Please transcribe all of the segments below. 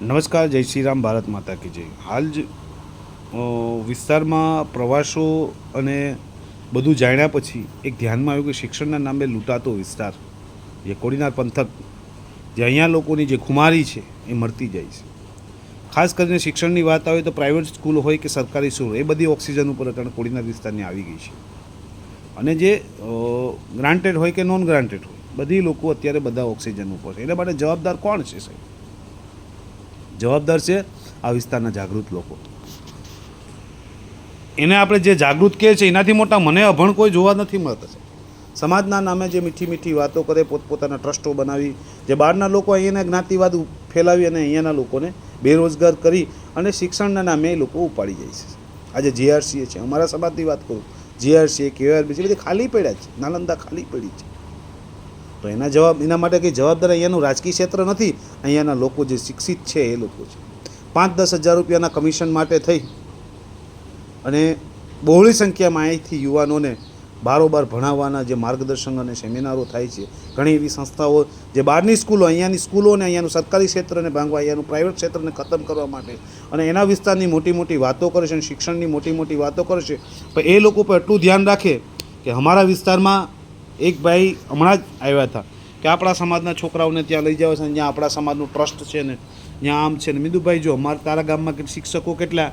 નમસ્કાર, જય શ્રી રામ, ભારત માતા કી જય. હાલ જ વિસ્તારમાં પ્રવાસો અને બધું જાણ્યા પછી એક ધ્યાનમાં આવ્યું કે શિક્ષણના નામે લૂંટાતો વિસ્તાર જે કોડીનાર પંથક, જે અહીંયા લોકોની જે ખુમારી છે એ મળતી જાય છે. ખાસ કરીને શિક્ષણની વાત આવે તો પ્રાઇવેટ સ્કૂલ હોય કે સરકારી સ્કૂલ, એ બધી ઓક્સિજન ઉપર અત્યારે કોડીનાર વિસ્તારની આવી ગઈ છે. અને જે ગ્રાન્ટેડ હોય કે નોન ગ્રાન્ટેડ હોય, બધી લોકો અત્યારે બધા ઓક્સિજન ઉપર છે. એના માટે જવાબદાર કોણ છે સાહેબ? જવાબદાર છે આ વિસ્તારના જાગૃત લોકો. એને આપણે જે જાગૃત કહે છે એનાથી મોટા મને અભણ કોઈ જોવા નથી મળતા. સમાજના નામે જે મીઠી મીઠી વાતો કરે, પોતપોતાના ટ્રસ્ટો બનાવી, જે બહારના લોકો અહીંયાના જ્ઞાતિવાદ ફેલાવી અને અહીંયાના લોકોને બેરોજગાર કરી અને શિક્ષણના નામે એ લોકો ઉપાડી જાય છે. આજે જીઆરસીએ છે, અમારા સમાજની વાત કરું, જીઆરસીએ, કેઆરબી છે, બધી ખાલી પડ્યા છે. નાલંદા ખાલી પડી છે. તો એના માટે કંઈ જવાબદાર અહીંયાનું રાજકીય ક્ષેત્ર નથી. અહીંયાના લોકો જે શિક્ષિત છે એ લોકો છે. 5-10 હજાર રૂપિયાના કમિશન માટે થઈ અને બહોળી સંખ્યામાં અહીંથી યુવાનોને બારોબાર ભણાવવાના જે માર્ગદર્શન અને સેમિનારો થાય છે. ઘણી એવી સંસ્થાઓ જે બહારની સ્કૂલો, અહીંયાની સ્કૂલોને, અહીંયાનું સરકારી ક્ષેત્રને ભાંગવા, અહીંયાનું પ્રાઇવેટ ક્ષેત્રને ખતમ કરવા માટે અને એના વિસ્તારની મોટી મોટી વાતો કરે છે અને શિક્ષણની મોટી મોટી વાતો કરે છે. પણ એ લોકો પર એટલું ધ્યાન રાખે કે અમારા વિસ્તારમાં એક ભાઈ હમણાં જ આવ્યા હતા કે આપણા સમાજના છોકરાઓને ત્યાં લઈ જાવ છે, જ્યાં આપણા સમાજનું ટ્રસ્ટ છે ને, ત્યાં આમ છે ને. મીંદુભાઈ, જો અમારા તારા ગામમાં શિક્ષકો કેટલા?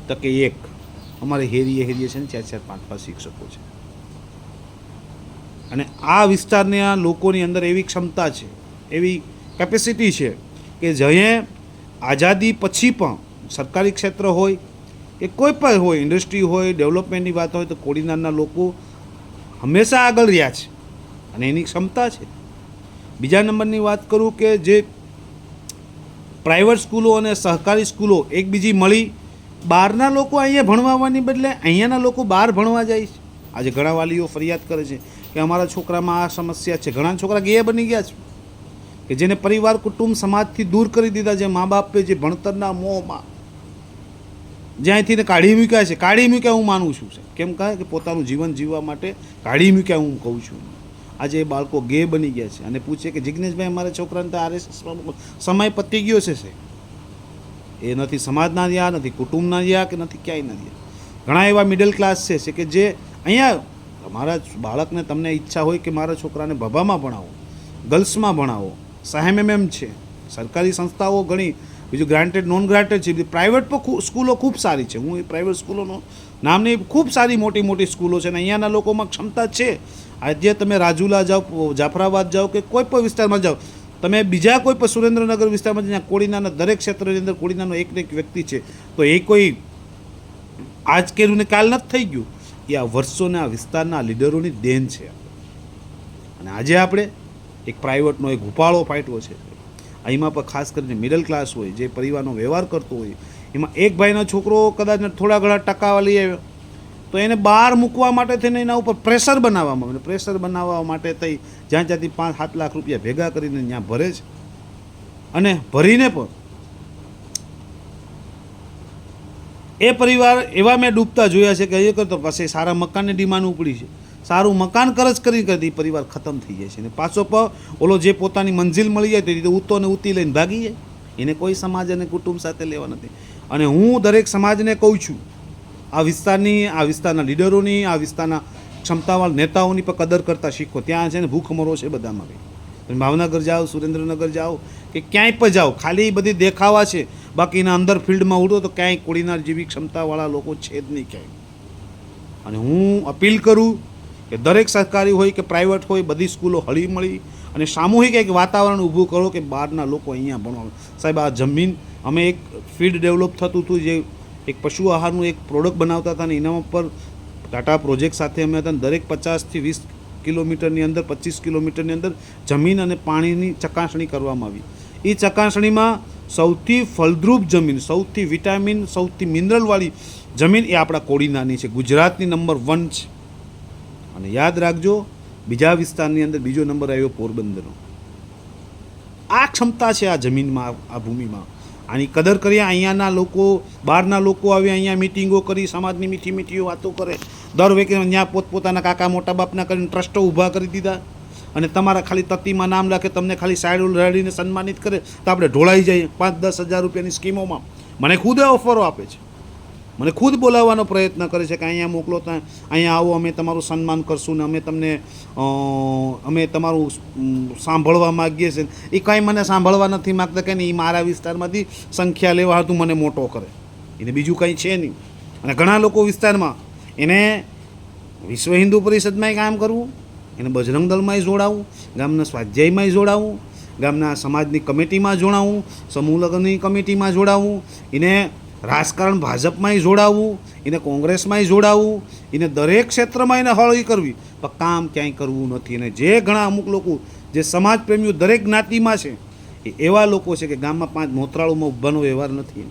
તો કે એક. અમારે હેરીએ છે ને 4-4, 5-5 શિક્ષકો છે. અને આ વિસ્તારના લોકોની અંદર એવી ક્ષમતા છે, એવી કેપેસિટી છે કે જે આઝાદી પછી પણ સરકારી ક્ષેત્ર હોય કે કોઈ પણ હોય, ઇન્ડસ્ટ્રી હોય, ડેવલપમેન્ટની વાત હોય, તો કોડીનારના લોકો હંમેશા આગળ રહ્યા છે અને એની ક્ષમતા છે. બીજા નંબરની વાત કરું કે જે પ્રાઇવેટ સ્કૂલો અને સહકારી સ્કૂલો એકબીજી મળી, બહારના લોકો અહીંયા ભણવાની બદલે અહીંયાના લોકો બહાર ભણવા જાય છે. આજે ઘણા વાલીઓ ફરિયાદ કરે છે કે અમારા છોકરામાં આ સમસ્યા છે. ઘણા છોકરા ગે બની ગયા છે કે જેને પરિવાર, કુટુંબ, સમાજથી દૂર કરી દીધા છે. મા બાપે જે ભણતરના મોહમાં જ્યાંથી કાઢી મૂક્યા છે. કાઢી મૂક્યા હું માનું છું. કેમ કહે કે પોતાનું જીવન જીવવા માટે કાઢી મૂક્યા હું કહું છું. આજે એ બાળકો ગે બની ગયા છે અને પૂછે કે જિગ્નેશભાઈ, અમારા છોકરાને તો આરએસએસમાં સમય પતી ગયો છે. એ નથી સમાજના રહ્યા, નથી કુટુંબના રહ્યા, કે નથી ક્યાંય નથી. ઘણા એવા મિડલ ક્લાસ છે કે જે અહીંયા તમારા બાળકને, તમને ઈચ્છા હોય કે મારા છોકરાને ભભામાં ભણાવો, ગર્લ્સમાં ભણાવો, સાહેમ છે, સરકારી સંસ્થાઓ ઘણી, બીજું ગ્રાન્ટેડ, નોન ગ્રાન્ટેડ છે, પ્રાઇવેટ પણ સ્કૂલો ખૂબ સારી છે. હું એ પ્રાઇવેટ સ્કૂલોનું નામ નહીં, ખૂબ સારી મોટી મોટી સ્કૂલો છે અને અહીંયાના લોકોમાં ક્ષમતા છે. આજે તમે રાજુલા જાઓ, જાફરાબાદ જાઓ કે કોઈ પણ વિસ્તારમાં જાઓ, તમે બીજા કોઈ પણ સુરેન્દ્રનગર વિસ્તારમાં જ્યાં કોડીનારના દરેક ક્ષેત્રની અંદર કોડીનારનો એક ને એક વ્યક્તિ છે, તો એ કોઈ આજ કર્યું ને કાલ નથી થઈ ગયું. એ આ વર્ષોના વિસ્તારના લીડરોની દેન છે. અને આજે આપણે એક પ્રાઇવેટનો એક ઉપાળો ફાટ્યો છે. અહીંમાં પણ ખાસ કરીને મિડલ ક્લાસ હોય, જે પરિવારનો વ્યવહાર કરતો હોય, એમાં એક ભાઈનો છોકરો કદાચ થોડા ઘણા ટકા લઈ આવ્યો તો એને બહાર મૂકવા માટે થઈને એના ઉપર પ્રેશર બનાવવામાં આવે. પ્રેશર બનાવવા માટે થઈ જ્યાંથી 5-7 લાખ રૂપિયા ભેગા કરીને ત્યાં ભરે છે. અને ભરીને પણ એ પરિવાર એવા મેં ડૂબતા જોયા છે કે એ કરતો પછી સારા મકાનની ડિમાન્ડ ઉપડી છે. સારું મકાન કરજ કરી પરિવાર ખતમ થઈ જાય છે. અને પાછો ઓલો જે પોતાની મંજિલ મળી જાય તે રીતે ઉતો ને ઉતી લઈને ભાગી જાય. એને કોઈ સમાજ અને કુટુંબ સાથે લેવા નથી. અને હું દરેક સમાજને કહું છું, આ વિસ્તારના લીડરોની, આ વિસ્તારના ક્ષમતાવાળા નેતાઓની પણ કદર કરતા શીખો. ત્યાં છે ને ભૂખમરો છે બધામાં. તમે ભાવનગર જાઓ, સુરેન્દ્રનગર જાઓ કે ક્યાંય પણ જાઓ, ખાલી બધી દેખાવા છે. બાકીના અંદર ફિલ્ડમાં ઉડો તો ક્યાંય કોડીનાર જેવી ક્ષમતાવાળા લોકો છે જ નહીં ક્યાંય. અને હું અપીલ કરું કે દરેક સરકારી હોય કે પ્રાઇવેટ હોય, બધી સ્કૂલો હળી મળી અને સામૂહિક એક વાતાવરણ ઊભું કરો કે બહારના લોકો અહીંયા ભણવા. સાહેબ, આ જમીન, અમે એક ફીડ ડેવલપ થતું હતું, જે એક પશુ આહારનું એક પ્રોડક્ટ બનાવતા હતા ને એના ઉપર ટાટા પ્રોજેક્ટ સાથે અમે હતા. દરેક 15 થી 20 કિલોમીટરની અંદર, 25 કિલોમીટરની અંદર જમીન અને પાણીની ચકાસણી કરવામાં આવી. એ ચકાસણીમાં સૌથી ફળદ્રુપ જમીન, સૌથી વિટામિન, સૌથી મિનરલવાળી જમીન એ આપણા કોડીનારની છે. ગુજરાતની નંબર 1 છે. અને યાદ રાખજો, બીજા વિસ્તારની અંદર બીજો નંબર આવ્યો પોરબંદરનો. આ ક્ષમતા છે આ જમીનમાં, આ ભૂમિમાં. આની કદર કરીએ. અહીંયાના લોકો, બહારના લોકો આવે, અહીંયા મિટિંગો કરી, સમાજની મીઠી મીઠી વાતો કરે. દર વેકે ત્યાં પોતપોતાના કાકા મોટા બાપના કરીને ટ્રસ્ટો ઊભા કરી દીધા અને તમારા ખાલી તતીમાં નામ રાખે, તમને ખાલી સાઈડ રડીને સન્માનિત કરે તો આપણે ઢોળાઈ જઈએ 5-10 હજાર રૂપિયાની સ્કીમોમાં. મને ખુદ ઓફરો આપે છે, મને ખુદ બોલાવવાનો પ્રયત્ન કરે છે કે અહીંયા મોકલો, ત્યાં અહીંયા આવો, અમે તમારું સન્માન કરશું ને અમે તમારું સાંભળવા માગીએ છીએ. એ કાંઈ મને સાંભળવા નથી માગતા કે નહીં, એ મારા વિસ્તારમાંથી સંખ્યા લેવા હતું મને મોટો કરે, એને બીજું કંઈ છે નહીં. અને ઘણા લોકો વિસ્તારમાં એને વિશ્વ હિન્દુ પરિષદમાંય કામ કરવું, એને બજરંગ દળમાંય જોડાવું, ગામના સ્વાધ્યાયમાંય જોડાવું, ગામના સમાજની કમિટીમાં જોડાવું, સમૂહ લગ્નની કમિટીમાં જોડાવું, એને રાજકારણ ભાજપમાંય જોડાવવું, એને કોંગ્રેસમાંય જોડાવવું, એને દરેક ક્ષેત્રમાં એને હળી કરવી, પણ કામ ક્યાંય કરવું નથી. અને જે ઘણા અમુક લોકો જે સમાજ પ્રેમીઓ દરેક જ્ઞાતિમાં છે એ એવા લોકો છે કે ગામમાં 5 મોતરાળુમાં ઊભવાનો વ્યવહાર નથી,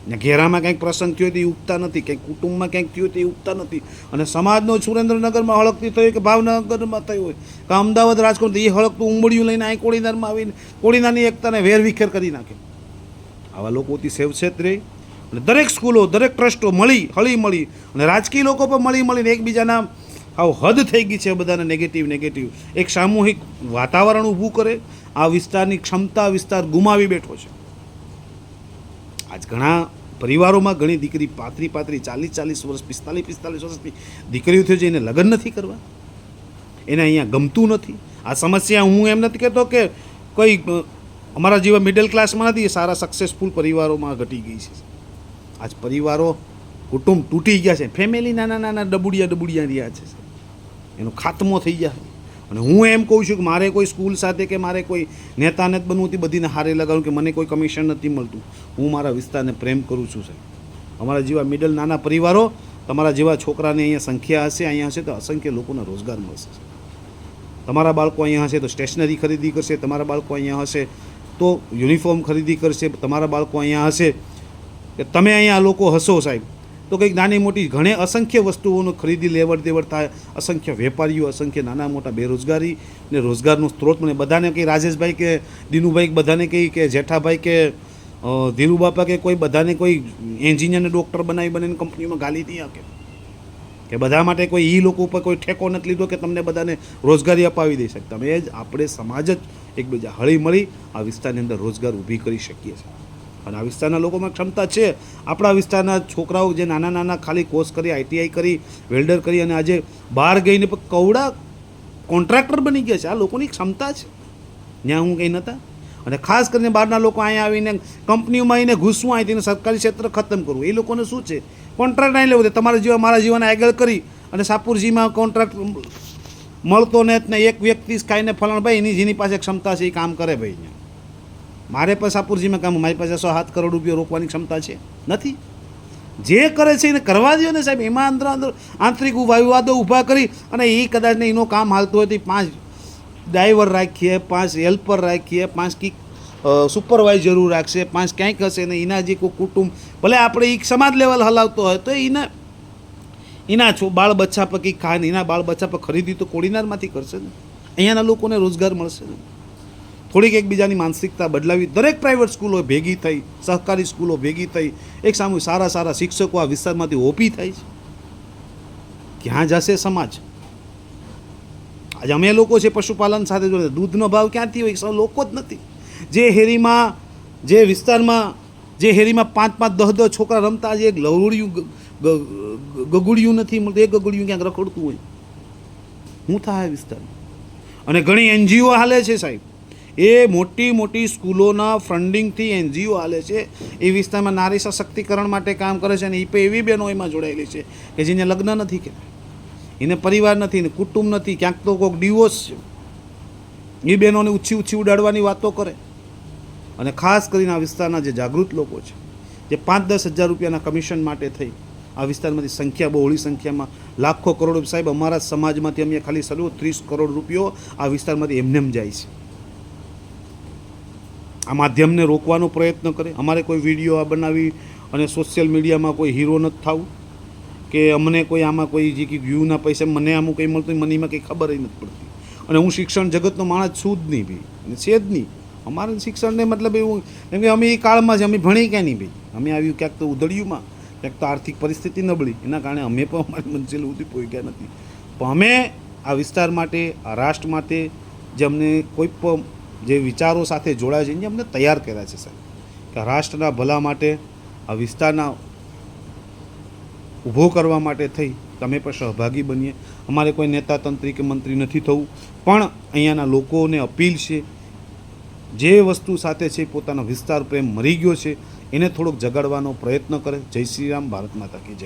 ને ઘેરામાં કંઈક પ્રસંગ થયો તો એ ઉગતા નથી, કંઈક કુટુંબમાં કંઈક થયું તો એ ઉગતા નથી. અને સમાજનો સુરેન્દ્રનગરમાં હળકતી થયું કે ભાવનગરમાં થયું હોય કે અમદાવાદ રાજકોટ, એ હળકતું ઉંબડિયું લઈને અહીં કોડીનારમાં આવીને કોડીનારની એકતાને વેરવિખેર કરી નાખે. આવા લોકોથી સેવસેત રહે. અને દરેક સ્કૂલો, દરેક ટ્રસ્ટો હળી મળી અને રાજકીય લોકો પણ મળીને એકબીજાના આવ હદ થઈ ગઈ છે બધાને નેગેટિવ એક સામૂહિક વાતાવરણ ઊભું કરે. આ વિસ્તારની ક્ષમતા વિસ્તાર ગુમાવી બેઠો છે. આજ ઘણા પરિવારોમાં ઘણી દીકરી 35-40 વર્ષ, 45 વર્ષની દીકરીઓ થઈ છે, એને લગ્ન નથી કરવા, એને અહીંયા ગમતું નથી. આ સમસ્યા હું એમ નથી કહેતો કે કોઈ અમારા જેવા મિડલ ક્લાસમાં નથી, સારા સક્સેસફુલ પરિવારોમાં ઘટી ગઈ છે. આજ પરિવારો, કુટુંબ તૂટી ગયા છે, ફેમિલી નાના ડબુડિયા રહ્યા છે, એનો ખાતમો થઈ ગયા. અને હું એમ કહું છું કે મારે કોઈ સ્કૂલ સાથે કે મારે કોઈ નેતાને જ બનવું હતી, બધીને હારે લગાડું કે મને કોઈ કમિશન નથી મળતું. હું મારા વિસ્તારને પ્રેમ કરું છું સાહેબ. અમારા જેવા મિડલ નાના પરિવારો, તમારા જેવા છોકરાની અહીંયા સંખ્યા હશે, અહીંયા હશે તો અસંખ્ય લોકોને રોજગાર મળશે. તમારા બાળકો અહીંયા હશે તો સ્ટેશનરી ખરીદી કરશે, તમારા બાળકો અહીંયા હશે તો યુનિફોર્મ ખરીદી કરશે, તમારા બાળકો અહીંયા હશે કે તમે અહીંયા લોકો હશો સાહેબ તો કંઈક નાની મોટી ઘણે અસંખ્ય વસ્તુઓનો ખરીદી લેવડ દેવડ થાય, અસંખ્ય વેપારીઓ, અસંખ્ય નાના મોટા બેરોજગારી ને રોજગારનો સ્ત્રોત મને બધાને કંઈ રાજેશભાઈ કે દિનુભાઈ બધાને કંઈ કે જેઠાભાઈ કે ધીરુબાપા કે કોઈ બધાને કોઈ એન્જિનિયરને ડૉક્ટર બનાવીને કંપનીમાં ગાલી નહીં આપે કે બધા માટે કોઈ એ લોકો ઉપર કોઈ ઠેકો નથી લીધો કે તમને બધાને રોજગારી અપાવી દઈ શકતા. અમે જ આપણે સમાજ જ એકબીજા હળી મળી આ વિસ્તારની અંદર રોજગાર ઊભી કરી શકીએ છીએ. અને આ વિસ્તારના લોકોમાં ક્ષમતા છે. આપણા વિસ્તારના છોકરાઓ જે નાના ખાલી કોર્સ કરી, ITI કરી, વેલ્ડર કરી અને આજે બહાર ગઈને કવડા કોન્ટ્રાક્ટર બની ગયા છે. આ લોકોની ક્ષમતા છે, ત્યાં હું કંઈ નહોતા. અને ખાસ કરીને બહારના લોકો અહીંયા આવીને કંપનીઓમાં આવીને ઘૂસવું, અહીંથી સરકારી ક્ષેત્ર ખતમ કરવું. એ લોકોને શું છે, કોન્ટ્રાક્ટ નહીં લેવો, તમારા જેવા મારા જીવાને આગળ કરી અને સાપુરજીમાં કોન્ટ્રાક્ટ મળતો ને એક વ્યક્તિ કાંઈને ફલાણ ભાઈ એની જેની પાસે ક્ષમતા છે એ કામ કરે ભાઈ. અહીંયા મારે પાસે સાપુરજીમાં કામ, મારી પાસે 107 કરોડ રૂપિયા રોકવાની ક્ષમતા છે નથી. જે કરે છે એને કરવા દો ને સાહેબ. એમાં અંદર આંતરિક વિવાદો ઊભા કરી અને એ કદાચ ને એનું કામ હાલતું હોય તો 5 ડ્રાઈવર રાખીએ, 5 હેલ્પર રાખીએ, 5 સુપરવાઇઝરો રાખશે, 5 ક્યાંક હશે ને એના જે કોઈ કુટુંબ ભલે આપણે એક સમાજ લેવલ હલાવતો હોય તો એના બાળ બચ્ચા પર કંઈક ખાય ને એના બાળ બચ્ચા પર ખરીદી તો કોડીનારમાંથી કરશે ને. અહીંયાના લોકોને રોજગાર મળશે ને. થોડીક એકબીજાની માનસિકતા બદલાવી, દરેક પ્રાઇવેટ સ્કૂલો ભેગી થઈ, સહકારી સ્કૂલો ભેગી થઈ, એક સામું સારા શિક્ષકો આ વિસ્તારમાંથી ઊભી થાય છે. ક્યાં જશે સમાજ? આજે અમે લોકો છે પશુપાલન સાથે જોડે, દૂધનો ભાવ ક્યાંથી હોય? લોકો જ નથી. જે હેરીમાં, જે વિસ્તારમાં, જે હેરીમાં 5-10 છોકરા રમતા, આજે એક ગગુડિયું નથી મળતું, એક ગગુડિયું ક્યાંક રખડતું હોય, શું થાય વિસ્તારમાં? અને ઘણી NGO હાલે છે સાહેબ, એ મોટી સ્કૂલોના ફંડિંગથી NGO હાલે છે. એ વિસ્તારમાં નારી સશક્તિકરણ માટે કામ કરે છે અને એ એવી બહેનો એમાં જોડાયેલી છે કે જેને લગ્ન નથી કે એને પરિવાર નથી ને કુટુંબ નથી, ક્યાંક તો કોઈક ડિવોર્સ છે. એ બહેનોને ઊંચી ઉડાડવાની વાતો કરે. અને ખાસ કરીને આ વિસ્તારના જે જાગૃત લોકો છે, જે 5-10 હજાર રૂપિયાના કમિશન માટે થઈ આ વિસ્તારમાંથી સંખ્યા, બહોળી સંખ્યામાં લાખો કરોડ સાહેબ અમારા સમાજમાંથી અમે ખાલી 30 કરોડ રૂપિયો આ વિસ્તારમાંથી એમનેમ જાય છે. આ માધ્યમને રોકવાનો પ્રયત્ન કરે. અમારે કોઈ વિડીયો આ બનાવી અને સોશિયલ મીડિયામાં કોઈ હીરો નથી થવું કે અમને કોઈ આમાં કોઈ જે કે વ્યૂના પૈસા મને આમાં કંઈ મળતું મને એમાં કંઈ ખબર નથી પડતી. અને હું શિક્ષણ જગતનો માણસ છું જ નહીં ભાઈ, છે જ નહીં. અમારે શિક્ષણને મતલબ એવું કેમ કે અમે એ કાળમાં છે, અમે ભણી ક્યાં નહીં ભાઈ. અમે આવ્યું ક્યાંક તો ઉધડિયુંમાં, ક્યાંક તો આર્થિક પરિસ્થિતિ નબળી, એના કારણે અમે પણ અમારી મંજિલ સુધી પહોંચ્યા નથી. પણ અમે આ વિસ્તાર માટે, આ રાષ્ટ્ર માટે જે અમને કોઈ પણ જે વિચારો સાથે જોડાય છે, જે અમને તૈયાર કર્યા છે સાહેબ, કે રાષ્ટ્રના ભલા માટે, આ વિસ્તારના ઊભો કરવા માટે થઈ તમે પણ સહભાગી બનીએ. અમારે કોઈ નેતા તંત્રી કે મંત્રી નથી થવું, પણ અહીંયાના લોકોને અપીલ છે, જે વસ્તુ સાથે છે પોતાનો વિસ્તાર પ્રેમ મરી ગયો છે એને થોડોક જગાડવાનો પ્રયત્ન કરે. જય શ્રી રામ, ભારત માતા કી જય.